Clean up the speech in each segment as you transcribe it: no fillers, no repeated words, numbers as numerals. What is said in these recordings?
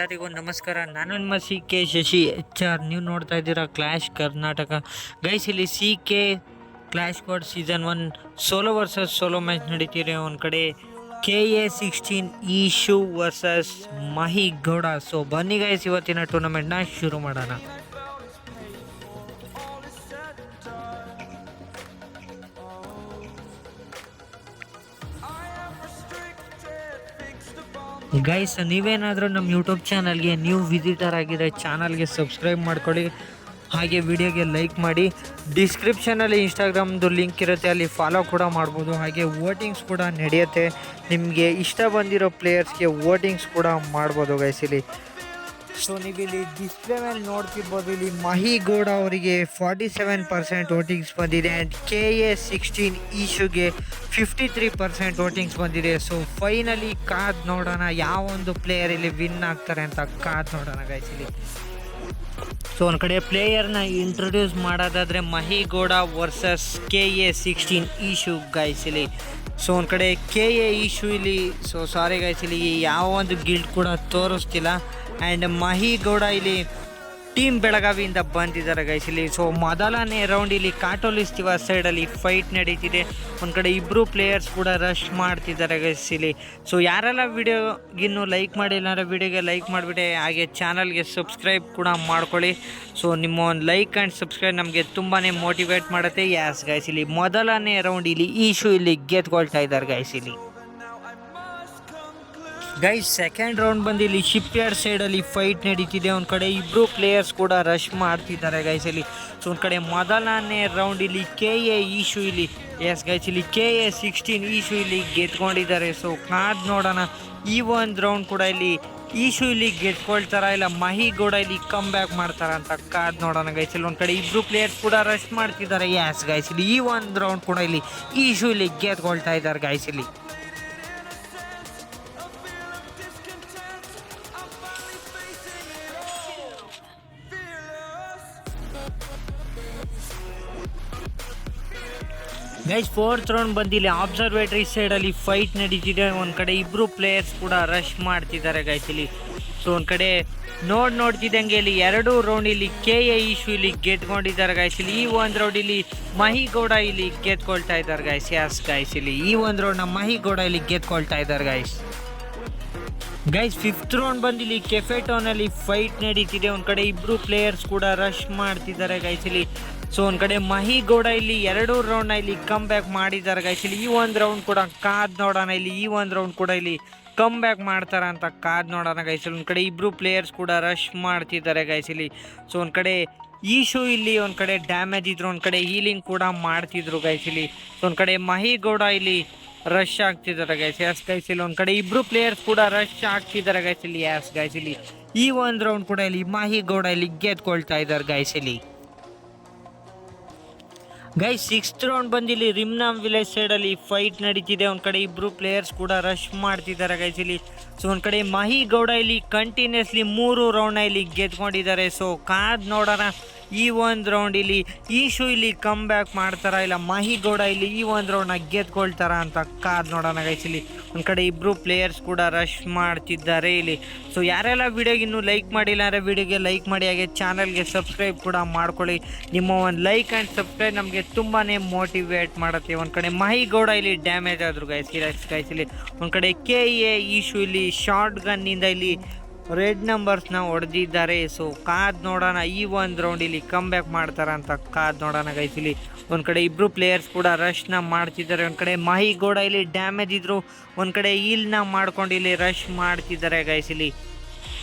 ಎಲ್ಲರಿಗೂ ನಮಸ್ಕಾರ. ನಾನು ನಿಮ್ಮ ಸಿ ಕೆ ಶಶಿ HR. ನೀವು ನೋಡ್ತಾ ಇದ್ದೀರಾ ಕ್ಲಾಶ್ ಕರ್ನಾಟಕ. ಗೈಸ್, ಇಲ್ಲಿ C K clash code season 1 solo versus solo match ನಡೀತಿದೆ. ಒಂದು ಕಡೆ KA16 ಈಶು ವರ್ಸಸ್ ಮಹಿ ಗೌಡ. ಸೊ ಬನ್ನಿ ಗೈಸ್, ಇವತ್ತಿನ ಟೂರ್ನಮೆಂಟ್ನ ಶುರು ಮಾಡೋಣ. ಗೈಸ್, ನೀವೇನಾದರೂ ನಮ್ಮ ಯೂಟ್ಯೂಬ್ ಚಾನಲ್ಗೆ ನ್ಯೂ ವಿಸಿಟರ್ ಆಗಿದ್ರೆ ಚಾನಲ್ಗೆ ಸಬ್ಸ್ಕ್ರೈಬ್ ಮಾಡ್ಕೊಳ್ಳಿ, ಹಾಗೆ ವಿಡಿಯೋಗೆ ಲೈಕ್ ಮಾಡಿ. ಡಿಸ್ಕ್ರಿಪ್ಷನಲ್ಲಿ ಇನ್ಸ್ಟಾಗ್ರಾಮ್ದು ಲಿಂಕ್ ಇರುತ್ತೆ, ಅಲ್ಲಿ ಫಾಲೋ ಕೂಡ ಮಾಡ್ಬೋದು. ಹಾಗೆ ವೋಟಿಂಗ್ಸ್ ಕೂಡ ನಡೆಯುತ್ತೆ, ನಿಮಗೆ ಇಷ್ಟ ಬಂದಿರೋ ಪ್ಲೇಯರ್ಸ್ಗೆ ವೋಟಿಂಗ್ಸ್ ಕೂಡ ಮಾಡ್ಬೋದು ಗೈಸ್ ಇಲ್ಲಿ. ಸೊ ನೀವಿಲ್ಲಿ ಡಿಸ್ಪ್ಲೇ ಮೇಲೆ ನೋಡ್ತಿರ್ಬೋದು, ಇಲ್ಲಿ ಮಹಿ ಗೌಡ ಅವರಿಗೆ 47% ವೋಟಿಂಗ್ಸ್ ಬಂದಿದೆ. ಆ್ಯಂಡ್ KA16 ಈಶುಗೆ 53% ವೋಟಿಂಗ್ಸ್ ಬಂದಿದೆ. ಸೊ ಫೈನಲಿ ಕಾದ್ ನೋಡೋಣ ಯಾವ ಒಂದು ಪ್ಲೇಯರ್ ಇಲ್ಲಿ ವಿನ್ ಆಗ್ತಾರೆ ಅಂತ ಕಾದ್ ನೋಡೋಣ ಗೈಸ್ ಇಲ್ಲಿ. ಸೊ ಒಂದು ಕಡೆ ಪ್ಲೇಯರ್ನ ಇಂಟ್ರೊಡ್ಯೂಸ್ ಮಾಡೋದಾದರೆ ಮಹಿ ಗೌಡ ವರ್ಸಸ್ KA16 ಈಶು ಗೈಸ್ ಇಲ್ಲಿ. ಸೊ ಒಂದು ಕಡೆ KA ಈಶು ಇಲ್ಲಿ, ಸೊ ಸಾರಿ ಗೈಸ್, ಇಲ್ಲಿ ಯಾವ ಒಂದು ಗಿಲ್ಡ್ ಕೂಡ ತೋರಿಸ್ತಿಲ್ಲ. ಆ್ಯಂಡ್ ಮಹಿ ಗೌಡ ಇಲ್ಲಿ ಟೀಮ್ ಬೆಳಗಾವಿಯಿಂದ ಬಂದಿದ್ದಾರೆ ಗೈಸ್ ಇಲ್ಲಿ. ಸೊ ಮೊದಲನೇ ರೌಂಡ್ ಇಲ್ಲಿ ಕಾಟೋಲಿಸ್ತಿವ ಸೈಡಲ್ಲಿ ಫೈಟ್ ನಡೀತಿದೆ. ಒಂದು ಕಡೆ ಇಬ್ಬರು ಪ್ಲೇಯರ್ಸ್ ಕೂಡ ರಶ್ ಮಾಡ್ತಿದ್ದಾರೆ ಗೈಸ್ ಇಲ್ಲಿ. ಸೊ ಯಾರೆಲ್ಲ ವಿಡಿಯೋಗಿನ್ನೂ ಲೈಕ್ ಮಾಡಿಲ್ಲ ಅಂದರೆ ವಿಡಿಯೋಗೆ ಲೈಕ್ ಮಾಡಿಬಿಟ್ಟೆ, ಹಾಗೆ ಚಾನಲ್ಗೆ ಸಬ್ಸ್ಕ್ರೈಬ್ ಕೂಡ ಮಾಡ್ಕೊಳ್ಳಿ. ಸೊ ನಿಮ್ಮ ಒಂದು ಲೈಕ್ ಆ್ಯಂಡ್ ಸಬ್ಸ್ಕ್ರೈಬ್ ನಮಗೆ ತುಂಬಾ ಮೋಟಿವೇಟ್ ಮಾಡುತ್ತೆ. ಯಾಸ್ ಗೈಸ್, ಇಲ್ಲಿ ಮೊದಲನೇ ರೌಂಡ್ ಇಲ್ಲಿ ಈಶು ಇಲ್ಲಿ ಗೆದ್ಕೊಳ್ತಾ ಇದ್ದಾರೆ ಗೈಸ್ ಇಲ್ಲಿ. ಗೈಸ್, ಸೆಕೆಂಡ್ ರೌಂಡ್ ಬಂದು ಇಲ್ಲಿ ಶಿಪ್ ಯಾರ್ಡ್ ಸೈಡಲ್ಲಿ ಫೈಟ್ ನಡೀತಿದೆ. ಒಂದು ಕಡೆ ಇಬ್ಬರು ಪ್ಲೇಯರ್ಸ್ ಕೂಡ ರಶ್ ಮಾಡ್ತಿದ್ದಾರೆ ಗೈಸ್ ಇಲ್ಲಿ. ಸೊ ಒಂದು ಕಡೆ ಮೊದಲನೇ ರೌಂಡ್ ಇಲ್ಲಿ KA ಈಶು ಇಲ್ಲಿ, ಎಸ್ ಗೈಸ್, ಇಲ್ಲಿ KA16 ಈಶು ಇಲ್ಲಿ ಗೆದ್ಕೊಂಡಿದ್ದಾರೆ. ಸೊ ಕಾದ್ ನೋಡೋಣ ಈ ಒಂದು ರೌಂಡ್ ಕೂಡ ಇಲ್ಲಿ ಈಶು ಇಲ್ಲಿ ಗೆದ್ಕೊಳ್ತಾರ ಇಲ್ಲ ಮಹಿ ಗೌಡ ಇಲ್ಲಿ ಕಮ್ ಬ್ಯಾಕ್ ಮಾಡ್ತಾರ ಅಂತ ಕಾದ್ ನೋಡೋಣ ಗೈಸ್ ಇಲ್ಲಿ. ಒಂದು ಕಡೆ ಇಬ್ಬರು ಪ್ಲೇಯರ್ಸ್ ಕೂಡ ರಶ್ ಮಾಡ್ತಿದ್ದಾರೆ. ಎಸ್ ಗೈಸ್, ಇಲ್ಲಿ ಈ ಒಂದು ರೌಂಡ್ ಕೂಡ ಇಲ್ಲಿ ಈಶು ಇಲ್ಲಿ ಗೆದ್ಕೊಳ್ತಾ ಇದ್ದಾರೆ ಗೈಸ್ ಇಲ್ಲಿ. ಗೈಸ್, ಫೋರ್ತ್ ರೌಂಡ್ ಬಂದಿಲ್ಲ ಅಬ್ಸರ್ವೇಟರಿ ಸೈಡಲ್ಲಿ ಫೈಟ್ ನಡೀತಿದೆ. ಒಂದು ಕಡೆ ಇಬ್ಬರು ಪ್ಲೇಯರ್ಸ್ ಕೂಡ ರಶ್ ಮಾಡ್ತಿದ್ದಾರೆ ಗೈಸ್ ಇಲ್ಲಿ. ಸೊ ಒಂದು ಕಡೆ ನೋಡ್ತಿದ್ದಂಗೆ ಇಲ್ಲಿ ಎರಡು ರೌಂಡ್ ಇಲ್ಲಿ KA ಈಶು ಇಲ್ಲಿ ಗೆದ್ಕೊಂಡಿದ್ದಾರೆ ಗೈಸ್ ಇಲ್ಲಿ. ಈ ಒಂದು ರೌಂಡ್ ಇಲ್ಲಿ ಮಹಿ ಗೌಡ ಇಲ್ಲಿ ಗೆದ್ಕೊಳ್ತಾ ಇದ್ದಾರೆ ಗೈಸ್. ಯಾಸ್ ಗೈಸ್, ಇಲ್ಲಿ ಈ ಒಂದು ರೌಂಡ್ನ ಮಹಿ ಗೌಡ ಇಲ್ಲಿ ಗೆದ್ಕೊಳ್ತಾ ಇದ್ದಾರೆ ಗೈಸ್. ಗೈಸ್, ಫಿಫ್ತ್ ರೌಂಡ್ ಬಂದಿಲ್ಲಿ ಕೆಫೆ ಟೌನಲ್ಲಿ ಫೈಟ್ ನಡೀತಿದೆ. ಒಂದು ಕಡೆ ಇಬ್ಬರು ಪ್ಲೇಯರ್ಸ್ ಕೂಡ ರಶ್ ಮಾಡ್ತಿದ್ದಾರೆ ಗೈಸ್ ಇಲ್ಲಿ. ಸೊ ಒಂದು ಕಡೆ ಮಹಿ ಗೌಡ ಇಲ್ಲಿ ಎರಡು ರೌಂಡ್ನ ಇಲ್ಲಿ ಕಮ್ ಬ್ಯಾಕ್ ಮಾಡಿದ್ದಾರೆ ಗೈಸ್ ಇಲ್ಲಿ. ಈ ಒಂದು ರೌಂಡ್ ಕೂಡ ಕಾದ್ ನೋಡೋಣ ಇಲ್ಲಿ, ಈ ಒಂದು ರೌಂಡ್ ಕೂಡ ಇಲ್ಲಿ ಕಮ್ ಬ್ಯಾಕ್ ಮಾಡ್ತಾರ ಅಂತ ಕಾದ್ ನೋಡೋಣ ಗೈಸ್ ಇಲ್ಲಿ. ಒಂದು ಕಡೆ ಇಬ್ಬರು ಪ್ಲೇಯರ್ಸ್ ಕೂಡ ರಶ್ ಮಾಡ್ತಿದ್ದಾರೆ ಗೈಸ್ ಇಲ್ಲಿ. ಸೊ ಒಂದು ಕಡೆ ಈಶು ಇಲ್ಲಿ ಒಂದು ಕಡೆ ಡ್ಯಾಮೇಜ್ ಇದ್ರು, ಒಂದು ಕಡೆ ಹೀಲಿಂಗ್ ಕೂಡ ಮಾಡ್ತಿದ್ರು ಗೈಸ್ ಇಲ್ಲಿ. ಸೊ ಒಂದು ಕಡೆ ಮಹಿ ಗೌಡ ಇಲ್ಲಿ ರಶ್ ಆಗ್ತಿದ್ದಾರೆ ಗೈಸ್. ಯಾಸ್ ಗೈಸ್, ಇಲ್ಲಿ ಒಂದು ಕಡೆ ಇಬ್ಬರು ಪ್ಲೇಯರ್ಸ್ ಕೂಡ ರಶ್ ಆಗ್ತಿದ್ದಾರೆ ಗೈಸ್ ಇಲ್ಲಿ. ಯಾಸ್ ಗೈಸ್, ಇಲ್ಲಿ ಈ ಒಂದು ರೌಂಡ್ ಕೂಡ ಇಲ್ಲಿ ಮಹಿ ಗೌಡ ಇಲ್ಲಿ ಗೆದ್ಕೊಳ್ತಾ ಇದ್ದಾರೆ ಗೈಸ್ ಇಲ್ಲಿ. ಗೈಸ್, ಸಿಕ್ಸ್ತ್ ರೌಂಡ್ ಬಂದಿಲ್ಲಿ ರಿಮ್ನಾಮ್ ವಿಲೇಜ್ ಸೈಡಲ್ಲಿ ಫೈಟ್ ನಡೀತಿದೆ. ಒಂದು ಕಡೆ ಇಬ್ಬರು ಪ್ಲೇಯರ್ಸ್ ಕೂಡ ರಶ್ ಮಾಡ್ತಿದ್ದಾರೆ ಗೈಸ್ ಇಲ್ಲಿ. ಸೊ ಒಂದು ಕಡೆ ಮಹಿ ಗೌಡ ಇಲ್ಲಿ ಕಂಟಿನ್ಯೂಸ್ಲಿ 3 ರೌಂಡ್ನ ಇಲ್ಲಿ ಗೆದ್ಕೊಂಡಿದ್ದಾರೆ. ಸೊ ಕಾದ್ ನೋಡೋಣ ಈ ಒಂದು ರೌಂಡ್ ಇಲ್ಲಿ ಈಶು ಇಲ್ಲಿ ಕಮ್ ಬ್ಯಾಕ್ ಮಾಡ್ತಾರ ಇಲ್ಲ ಮಹಿ ಗೌಡ ಇಲ್ಲಿ ಈ ಒಂದು ರೌಂಡ್ನ ಗೆದ್ಕೊಳ್ತಾರ ಅಂತ ಕಾದ್ ನೋಡೋಣ ಗೈಸ್ ಇಲ್ಲಿ. ಒಂದು ಕಡೆ ಇಬ್ಬರು ಪ್ಲೇಯರ್ಸ್ ಕೂಡ ರಶ್ ಮಾಡ್ತಿದ್ದಾರೆ ಇಲ್ಲಿ. ಸೊ ಯಾರೆಲ್ಲ ವಿಡಿಯೋಗಿನ್ನೂ ಲೈಕ್ ಮಾಡಿಲ್ಲ ಅಂದರೆ ವಿಡಿಯೋಗೆ ಲೈಕ್ ಮಾಡಿ, ಹಾಗೆ ಚಾನಲ್ಗೆ ಸಬ್ಸ್ಕ್ರೈಬ್ ಕೂಡ ಮಾಡ್ಕೊಳ್ಳಿ. ನಿಮ್ಮ ಒಂದು ಲೈಕ್ ಆ್ಯಂಡ್ ಸಬ್ಸ್ಕ್ರೈಬ್ ನಮಗೆ ತುಂಬಾ ಮೋಟಿವೇಟ್ ಮಾಡುತ್ತೆ. ಒಂದು ಕಡೆ ಮಹಿ ಗೌಡ ಇಲ್ಲಿ ಡ್ಯಾಮೇಜ್ ಆದರು ಗೈಸ್ ಇಲ್ಲಿ. ಒಂದು ಕಡೆ KA ಈಶು ಇಲ್ಲಿ ಶಾರ್ಟ್ ಗನ್ನಿಂದ ಇಲ್ಲಿ ರೆಡ್ ನಂಬರ್ಸ್ನ ಹೊಡೆದಿದ್ದಾರೆ. ಸೊ ಕಾದ್ ನೋಡೋಣ ಈ ಒಂದು ರೌಂಡ್ ಇಲ್ಲಿ ಕಮ್ ಬ್ಯಾಕ್ ಮಾಡ್ತಾರ ಅಂತ ಕಾದ್ ನೋಡೋಣ ಗೈಸ್ ಇಲ್ಲಿ. ಒಂದು ಕಡೆ ಇಬ್ಬರು ಪ್ಲೇಯರ್ಸ್ ಕೂಡ ರಶ್ನ ಮಾಡ್ತಿದ್ದಾರೆ. ಒಂದು ಕಡೆ ಮಹಿ ಗೌಡ ಇಲ್ಲಿ ಡ್ಯಾಮೇಜ್ ಇದ್ರು, ಒಂದು ಕಡೆ ಹೀಲ್ನ ಮಾಡ್ಕೊಂಡು ಇಲ್ಲಿ ರಶ್ ಮಾಡ್ತಿದ್ದಾರೆ ಗೈಸ್ ಇಲ್ಲಿ.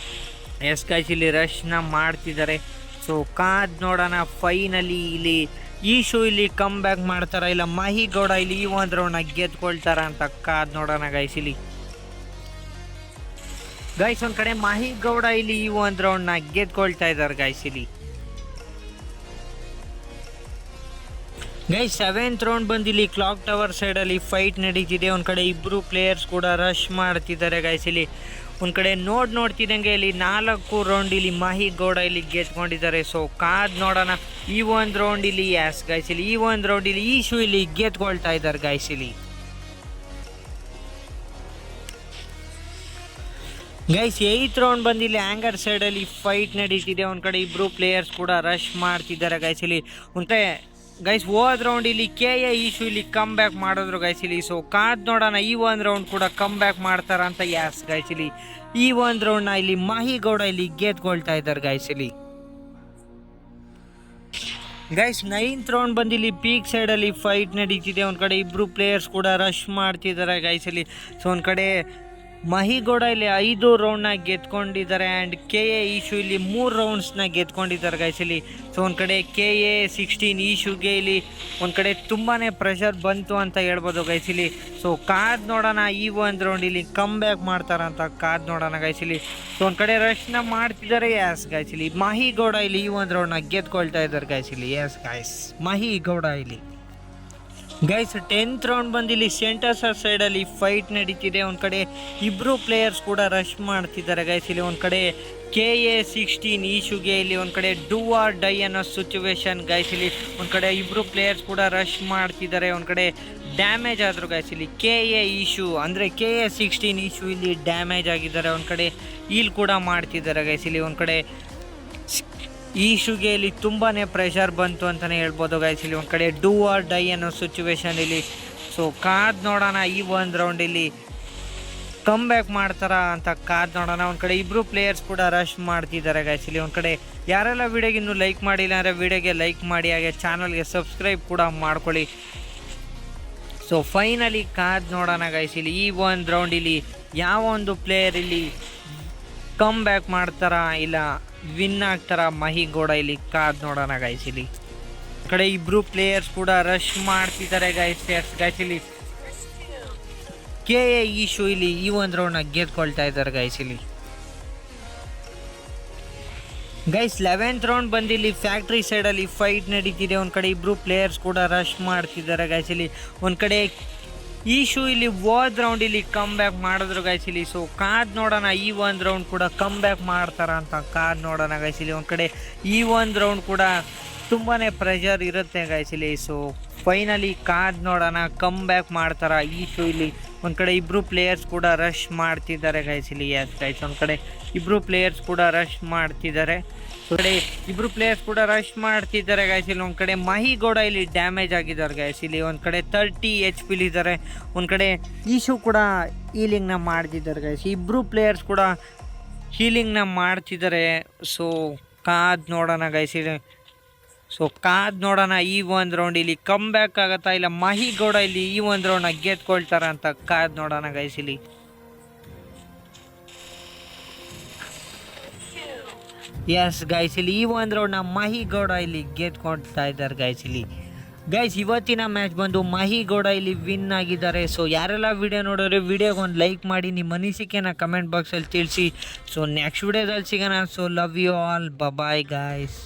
ಎಸ್ ಗೈಸ್, ಇಲ್ಲಿ ರಶ್ನ ಮಾಡ್ತಿದ್ದಾರೆ. ಸೊ ಕಾದ್ ನೋಡೋಣ ಫೈನಲಿ ಇಲ್ಲಿ ಈಶು ಇಲ್ಲಿ ಕಮ್ ಬ್ಯಾಕ್ ಮಾಡ್ತಾರ ಇಲ್ಲ ಮಹಿ ಗೌಡ ಇಲ್ಲಿ ಈ ಒಂದು ರೌಂಡ್ನ ಗೆದ್ಕೊಳ್ತಾರ ಅಂತ ಕಾದ್ ನೋಡೋಣ ಗೈಸ್ ಇಲ್ಲಿ. ಗೈಸ್, ಒಂದು ಕಡೆ ಮಹಿ ಗೌಡ ಇಲ್ಲಿ ಈ ಒಂದು ರೌಂಡ್ನ ಗೆದ್ಕೊಳ್ತಾ ಇದ್ದಾರೆ ಗೈಸ್ ಇಲ್ಲಿ. ಗೈಸ್, ಸೆವೆಂತ್ ರೌಂಡ್ ಬಂದಿಲ್ಲಿ ಕ್ಲಾಕ್ ಟವರ್ ಸೈಡಲ್ಲಿ ಫೈಟ್ ನಡೀತಿದೆ. ಒಂದು ಕಡೆ ಇಬ್ಬರು ಪ್ಲೇಯರ್ಸ್ ಕೂಡ ರಶ್ ಮಾಡ್ತಿದ್ದಾರೆ ಗೈಸ್ ಇಲ್ಲಿ. ಒಂದು ಕಡೆ ನೋಡ್ತಿದ್ದಂಗೆ ಇಲ್ಲಿ 4 ರೌಂಡ್ ಇಲ್ಲಿ ಮಹಿ ಗೌಡ ಇಲ್ಲಿ ಗೆದ್ಕೊಂಡಿದ್ದಾರೆ. ಸೊ ಕಾದ್ ನೋಡೋಣ ಈ ಒಂದು ರೌಂಡ್ ಇಲ್ಲಿ. ಯಾಸ್ ಗೈಸ್, ಇಲ್ಲಿ ಈ ಒಂದು ರೌಂಡ್ ಇಲ್ಲಿ ಈಶು ಇಲ್ಲಿ ಗೆದ್ಕೊಳ್ತಾ ಇದ್ದಾರೆ ಗೈಸ್ ಇಲ್ಲಿ. ಗೈಸ್ 8th ರೌಂಡ್ ಬಂದಿಲ್ಲಿ ಆ್ಯಂಗರ್ ಸೈಡಲ್ಲಿ ಫೈಟ್ ನಡೀತಿದೆ. ಒಂದು ಕಡೆ ಇಬ್ಬರು ಪ್ಲೇಯರ್ಸ್ ಕೂಡ ರಶ್ ಮಾಡ್ತಿದ್ದಾರೆ ಗೈಸ್. ಇಲ್ಲಿ ಒಂದು ಕಡೆ ಗೈಸ್ ಹೋದ ರೌಂಡ್ ಇಲ್ಲಿ KA ಈಶು ಇಲ್ಲಿ ಕಮ್ ಬ್ಯಾಕ್ ಮಾಡಿದ್ರು ಗೈಸ್ ಇಲ್ಲಿ. ಸೊ ಕಾದ್ ನೋಡೋಣ ಈ ಒಂದು ರೌಂಡ್ ಕೂಡ ಕಮ್ ಬ್ಯಾಕ್ ಮಾಡ್ತಾರಂತ. ಯಾಸ್ ಗೈಸ್ ಇಲ್ಲಿ ಈ ಒಂದು ರೌಂಡ್ನ ಇಲ್ಲಿ ಮಾಹಿಗೌಡ ಇಲ್ಲಿ ಗೆದ್ಕೊಳ್ತಾ ಇದ್ದಾರೆ ಗೈಸ್ ಇಲ್ಲಿ. ಗೈಸ್ 9th ರೌಂಡ್ ಬಂದಿಲ್ಲಿ ಪೀಕ್ ಸೈಡಲ್ಲಿ ಫೈಟ್ ನಡೀತಿದೆ. ಒಂದು ಕಡೆ ಇಬ್ಬರು ಪ್ಲೇಯರ್ಸ್ ಕೂಡ ರಶ್ ಮಾಡ್ತಿದ್ದಾರೆ ಗೈಸ್ ಇಲ್ಲಿ. ಸೊ ಒಂದು ಕಡೆ ಮಾಹಿಗೌಡ ಇಲ್ಲಿ 5 ರೌಂಡ್ನ ಗೆದ್ಕೊಂಡಿದ್ದಾರೆ ಆ್ಯಂಡ್ KA ಈಶು ಇಲ್ಲಿ 3 ರೌಂಡ್ಸ್ನ ಗೆದ್ಕೊಂಡಿದ್ದಾರೆ ಗೈಸ್ ಇಲ್ಲಿ. ಸೊ ಒಂದು ಕಡೆ KA 16 ಈಶುಗೆ ಇಲ್ಲಿ ಒಂದು ಕಡೆ ತುಂಬಾ ಪ್ರೆಷರ್ ಬಂತು ಅಂತ ಹೇಳ್ಬೋದು ಗೈಸ್ ಇಲ್ಲಿ. ಸೊ ಕಾದ್ ನೋಡೋಣ ಈ ಒಂದು ರೌಂಡ್ ಇಲ್ಲಿ ಕಮ್ ಬ್ಯಾಕ್ ಮಾಡ್ತಾರಂತ ಕಾದ್ ನೋಡೋಣ ಗೈಸ್ ಇಲ್ಲಿ. ಸೊ ಒಂದು ಕಡೆ ರಶ್ನ ಮಾಡ್ತಿದ್ದಾರೆ. ಯಾಸ್ ಗೈಸ್ ಇಲ್ಲಿ ಮಾಹಿಗೌಡ ಇಲ್ಲಿ ಈ ಒಂದು ರೌಂಡ್ನ ಗೆದ್ಕೊಳ್ತಾ ಇದ್ದಾರೆ ಗೈಸ್ ಇಲ್ಲಿ. ಯಾಸ್ ಗೈಸ್ ಮಾಹಿಗೌಡ ಇಲ್ಲಿ. ಗೈಸ್ 10th ರೌಂಡ್ ಬಂದಿಲ್ಲಿ ಸೆಂಟರ್ ಸೈಡಲ್ಲಿ ಫೈಟ್ ನಡೀತಿದೆ. ಒಂದು ಕಡೆ ಇಬ್ಬರು ಪ್ಲೇಯರ್ಸ್ ಕೂಡ ರಶ್ ಮಾಡ್ತಿದ್ದಾರೆ ಗೈಸ್ ಇಲ್ಲಿ. ಒಂದು ಕಡೆ KA 16 ಈಶುಗೆ ಇಲ್ಲಿ ಒಂದು ಕಡೆ ಡೂ ಆರ್ ಡೈ ಅನ್ನೋ ಸಿಚುವೇಶನ್ ಗೈಸ್ ಇಲ್ಲಿ. ಒಂದು ಕಡೆ ಇಬ್ಬರು ಪ್ಲೇಯರ್ಸ್ ಕೂಡ ರಶ್ ಮಾಡ್ತಿದ್ದಾರೆ. ಒಂದು ಕಡೆ ಡ್ಯಾಮೇಜ್ ಆದರು ಗೈಸ್ ಇಲ್ಲಿ. KA ಈಶು ಅಂದರೆ KA 16 ಈಶು ಇಲ್ಲಿ ಡ್ಯಾಮೇಜ್ ಆಗಿದ್ದಾರೆ. ಒಂದು ಕಡೆ ಈಲ್ ಕೂಡ ಮಾಡ್ತಿದ್ದಾರೆ ಗೈಸ್ ಇಲ್ಲಿ. ಒಂದು ಕಡೆ ಈಶುಗೆ ಇಲ್ಲಿ ತುಂಬಾ ಪ್ರೆಷರ್ ಬಂತು ಅಂತಲೇ ಹೇಳ್ಬೋದು ಗೈಸ್ ಇಲ್ಲಿ. ಒಂದು ಕಡೆ ಡೂ ಆರ್ ಡೈ ಅನ್ನೋ ಸಿಚುವೇಶನ್ ಇಲ್ಲಿ. ಸೊ ಕಾದ್ ನೋಡೋಣ ಈ ಒಂದು ರೌಂಡ್ ಇಲ್ಲಿ ಕಮ್ ಬ್ಯಾಕ್ ಮಾಡ್ತಾರ ಅಂತ ಕಾದ್ ನೋಡೋಣ. ಒಂದು ಕಡೆ ಇಬ್ಬರು ಪ್ಲೇಯರ್ಸ್ ಕೂಡ ರಶ್ ಮಾಡ್ತಿದ್ದಾರೆ ಗೈಸ್ ಇಲ್ಲಿ. ಒಂದು ಕಡೆ ಯಾರೆಲ್ಲ ವೀಡಿಯೋಗೆ ಇನ್ನೂ ಲೈಕ್ ಮಾಡಿಲ್ಲ ಅಂದರೆ ವೀಡಿಯೋಗೆ ಲೈಕ್ ಮಾಡಿ, ಹಾಗೆ ಚಾನಲ್ಗೆ ಸಬ್ಸ್ಕ್ರೈಬ್ ಕೂಡ ಮಾಡ್ಕೊಳ್ಳಿ. ಸೊ ಫೈನಲಿ ಕಾದ್ ನೋಡೋಣ ಗೈಸ್ ಇಲ್ಲಿ ಈ ಒಂದು ರೌಂಡ್ ಇಲ್ಲಿ ಯಾವ ಒಂದು ಪ್ಲೇಯರ್ ಇಲ್ಲಿ ಕಮ್ ಬ್ಯಾಕ್ ಮಾಡ್ತಾರ ಇಲ್ಲ ವಿನ್ ಆಗ್ತಾರ ಮಾಹಿಗೌಡ ಇಲ್ಲಿ ಕಾದ್ ನೋಡೋಣ ಗೈಸ್ ಇಲ್ಲಿ. ಕಡೆ ಇಬ್ರು ಪ್ಲೇಯರ್ಸ್ ಕೂಡ ರಶ್ ಮಾಡ್ತಿದ್ದಾರೆ ಗೈಸ್. ಗೈಸ್ ಇಲ್ಲಿ KA ಈಶು ಇಲ್ಲಿ ಈ ಒಂದು ರೌಂಡ್ನ ಗೆದ್ಕೊಳ್ತಾ ಇದ್ದಾರೆ ಗೈಸ್ ಇಲ್ಲಿ. ಗೈಸ್ 11th ರೌಂಡ್ ಬಂದಿಲ್ಲಿ ಫ್ಯಾಕ್ಟ್ರಿ ಸೈಡಲ್ಲಿ ಫೈಟ್ ನಡೀತಿದೆ. ಒಂದು ಕಡೆ ಇಬ್ರು ಪ್ಲೇಯರ್ಸ್ ಕೂಡ ರಶ್ ಮಾಡ್ತಿದ್ದಾರೆ ಗೈಸ್ ಇಲ್ಲಿ. ಒಂದು ಕಡೆ ಈಶು ಇಲ್ಲಿ ಹೋದ ರೌಂಡ್ ಇಲ್ಲಿ ಕಮ್ ಬ್ಯಾಕ್ ಮಾಡಿದ್ರು ಗೈಸ್ ಇಲ್ಲಿ. ಸೊ ಕಾದ್ ನೋಡೋಣ ಈ ಒಂದು ರೌಂಡ್ ಕೂಡ ಕಮ್ ಬ್ಯಾಕ್ ಮಾಡ್ತಾರ ಅಂತ ಕಾದ್ ನೋಡೋಣ ಗೈಸ್ ಇಲ್ಲಿ. ಒಂದು ಕಡೆ ಈ ಒಂದು ರೌಂಡ್ ಕೂಡ ತುಂಬಾ ಪ್ರೆಷರ್ ಇರುತ್ತೆ ಗೈಸ್ ಇಲ್ಲಿ. ಸೊ ಫೈನಲಿ ಕಾದ್ ನೋಡೋಣ ಕಮ್ ಬ್ಯಾಕ್ ಮಾಡ್ತಾರ ಈಶು ಇಲ್ಲಿ. ಒಂದು ಕಡೆ ಇಬ್ಬರು ಪ್ಲೇಯರ್ಸ್ ಕೂಡ ರಶ್ ಮಾಡ್ತಿದ್ದಾರೆ ಗೈಸ್ ಇಲ್ಲಿ. ಯಾಸ್ ಗೈಸ್ ಒಂದು ಕಡೆ ಇಬ್ಬರು ಪ್ಲೇಯರ್ಸ್ ಕೂಡ ರಶ್ ಮಾಡ್ತಿದ್ದಾರೆ. ಕಡೆ ಇಬ್ರು ಪ್ಲೇಯರ್ಸ್ ಕೂಡ ರಶ್ ಮಾಡ್ತಿದ್ದಾರೆ ಗೈಸ್ ಇಲ್ಲಿ. ಒಂದು ಕಡೆ ಮಾಹಿಗೌಡ ಇಲ್ಲಿ ಡ್ಯಾಮೇಜ್ ಆಗಿದ್ದಾರೆ ಗೈಸ್ ಇಲ್ಲಿ. ಒಂದು ಕಡೆ 30 HP ಇದ್ದಾರೆ. ಒಂದು ಕಡೆ ಈಶು ಕೂಡ ಹೀಲಿಂಗ್ನ ಮಾಡ್ತಿದ್ದಾರೆ ಗೈಸ್. ಇಬ್ಬರು ಪ್ಲೇಯರ್ಸ್ ಕೂಡ ಹೀಲಿಂಗ್ನ ಮಾಡ್ತಿದ್ದಾರೆ. ಸೊ ಕಾದ್ ನೋಡೋಣ ಗೈಸ್ ಇಲ್ಲಿ. ಸೊ ಕಾದ್ ನೋಡೋಣ ಈ ಒಂದು ರೌಂಡ್ ಇಲ್ಲಿ ಕಮ್ ಬ್ಯಾಕ್ ಆಗತ್ತಾ ಇಲ್ಲ ಮಾಹಿಗೌಡ ಇಲ್ಲಿ ಈ ಒಂದು ರೌಂಡ್ನ ಗೆದ್ಕೊಳ್ತಾರ ಅಂತ ಕಾದ್ ನೋಡೋಣ ಗೈಸ್ ಇಲ್ಲಿ. ಎಸ್ ಗೈಸ್ ಇಲ್ಲಿ ಈ ಒಂದು ರೌಂಡ್ನ ಮಾಹಿಗೌಡ ಇಲ್ಲಿ ಗೆದ್ಕೊಳ್ತಾ ಇದ್ದಾರೆ ಗೈಸ್ ಇಲ್ಲಿ. ಗೈಸ್ ಇವತ್ತಿನ ಮ್ಯಾಚ್ ಬಂದು ಮಾಹಿಗೌಡ ಇಲ್ಲಿ ವಿನ್ ಆಗಿದ್ದಾರೆ. ಸೊ ಯಾರೆಲ್ಲ ವಿಡಿಯೋ ನೋಡೋರು ವಿಡಿಯೋಗೆ ಒಂದು ಲೈಕ್ ಮಾಡಿ, ನಿಮ್ಮ ಅನಿಸಿಕೆನ ಕಮೆಂಟ್ ಬಾಕ್ಸಲ್ಲಿ ತಿಳಿಸಿ. ಸೊ ನೆಕ್ಸ್ಟ್ ವಿಡಿಯೋದಲ್ಲಿ ಸಿಗೋಣ. So love you all, bye guys.